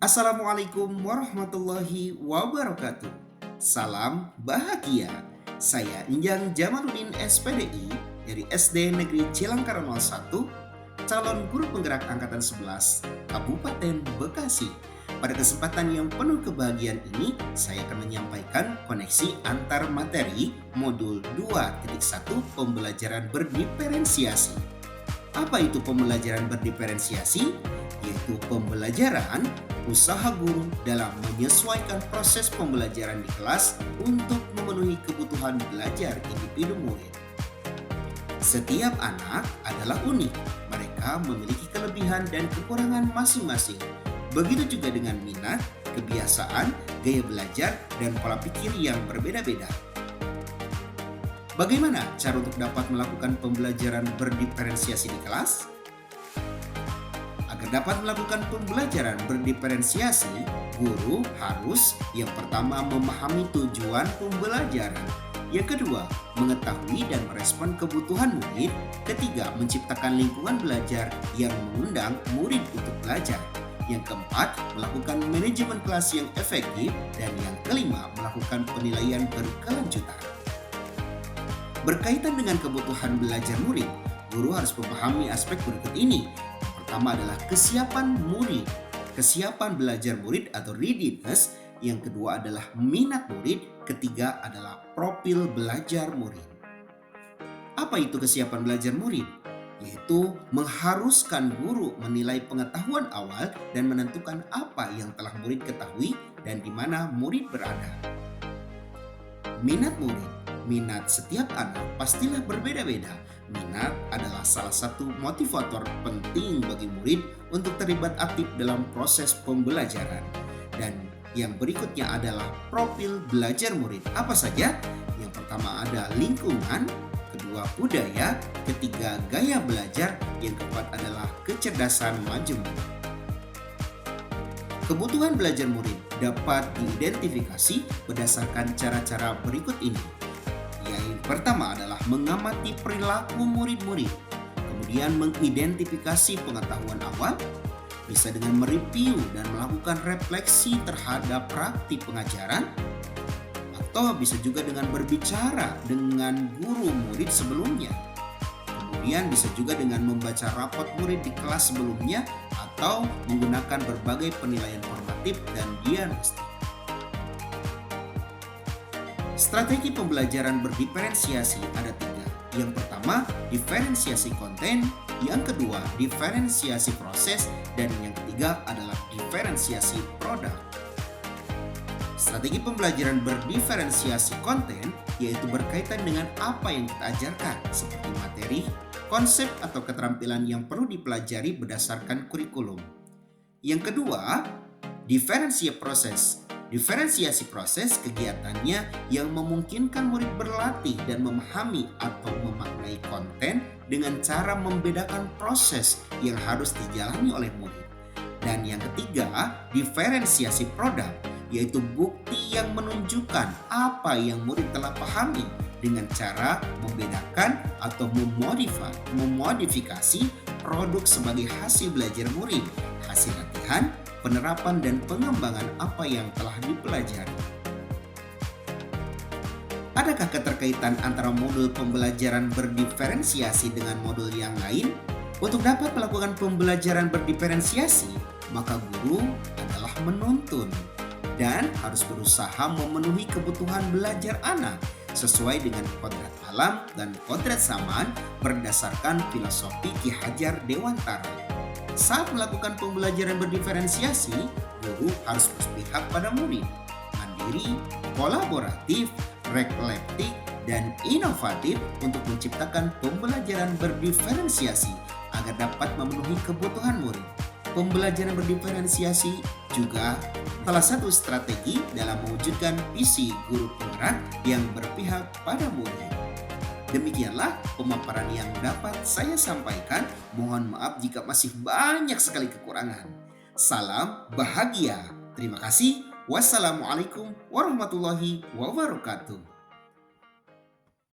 Assalamualaikum warahmatullahi wabarakatuh. Salam bahagia. Saya Injang Jamaluddin SPDI dari SD Negeri Cilangkara 01, calon guru penggerak angkatan 11 Kabupaten Bekasi. Pada kesempatan yang penuh kebahagiaan ini, saya akan menyampaikan koneksi antar materi modul 2.1 pembelajaran berdiferensiasi. Apa itu pembelajaran berdiferensiasi? Yaitu pembelajaran usaha guru dalam menyesuaikan proses pembelajaran di kelas untuk memenuhi kebutuhan belajar individu murid. Setiap anak adalah unik, mereka memiliki kelebihan dan kekurangan masing-masing. Begitu juga dengan minat, kebiasaan, gaya belajar, dan pola pikir yang berbeda-beda. Bagaimana cara untuk dapat melakukan pembelajaran berdiferensiasi di kelas? Agar dapat melakukan pembelajaran berdiferensiasi, guru harus yang pertama memahami tujuan pembelajaran, yang kedua mengetahui dan merespon kebutuhan murid, ketiga menciptakan lingkungan belajar yang mengundang murid untuk belajar, yang keempat melakukan manajemen kelas yang efektif, dan yang kelima melakukan penilaian berkelanjutan. Berkaitan dengan kebutuhan belajar murid, guru harus memahami aspek berikut ini. Pertama adalah kesiapan murid, kesiapan belajar murid atau readiness. Yang kedua adalah minat murid, ketiga adalah profil belajar murid. Apa itu kesiapan belajar murid? Yaitu mengharuskan guru menilai pengetahuan awal dan menentukan apa yang telah murid ketahui dan di mana murid berada. Minat murid. Minat setiap anak pastilah berbeda-beda. Minat adalah salah satu motivator penting bagi murid untuk terlibat aktif dalam proses pembelajaran. Dan yang berikutnya adalah profil belajar murid. Apa saja? Yang pertama ada lingkungan, kedua budaya, ketiga gaya belajar, yang keempat adalah kecerdasan majemuk. Kebutuhan belajar murid dapat diidentifikasi berdasarkan cara-cara berikut ini. Yang pertama adalah mengamati perilaku murid-murid, kemudian mengidentifikasi pengetahuan awal, bisa dengan mereview dan melakukan refleksi terhadap praktik pengajaran, atau bisa juga dengan berbicara dengan guru murid sebelumnya. Kemudian bisa juga dengan membaca rapot murid di kelas sebelumnya atau menggunakan berbagai penilaian formatif dan diagnostik. Strategi pembelajaran berdiferensiasi ada tiga. Yang pertama, diferensiasi konten. Yang kedua, diferensiasi proses. Dan yang ketiga adalah diferensiasi produk. Strategi pembelajaran berdiferensiasi konten yaitu berkaitan dengan apa yang kita ajarkan, seperti materi, konsep atau keterampilan yang perlu dipelajari berdasarkan kurikulum. Yang kedua, diferensiasi proses. Diferensiasi proses kegiatannya yang memungkinkan murid berlatih dan memahami atau memaknai konten dengan cara membedakan proses yang harus dijalani oleh murid. Dan yang ketiga, diferensiasi produk, yaitu bukti yang menunjukkan apa yang murid telah pahami dengan cara membedakan atau memodifikasi produk sebagai hasil belajar murid, hasil latihan, penerapan dan pengembangan apa yang telah dipelajari. Adakah keterkaitan antara modul pembelajaran berdiferensiasi dengan modul yang lain? Untuk dapat melakukan pembelajaran berdiferensiasi, maka guru adalah menuntun dan harus berusaha memenuhi kebutuhan belajar anak sesuai dengan kodrat alam dan kodrat zaman berdasarkan filosofi Ki Hajar Dewantara. Saat melakukan pembelajaran berdiferensiasi, guru harus berpihak pada murid, mandiri, kolaboratif, reflektif, dan inovatif untuk menciptakan pembelajaran berdiferensiasi agar dapat memenuhi kebutuhan murid. Pembelajaran berdiferensiasi juga salah satu strategi dalam mewujudkan visi guru penggerak yang berpihak pada murid. Demikianlah pemaparan yang dapat saya sampaikan. Mohon maaf jika masih banyak sekali kekurangan. Salam bahagia. Terima kasih. Wassalamualaikum warahmatullahi wabarakatuh.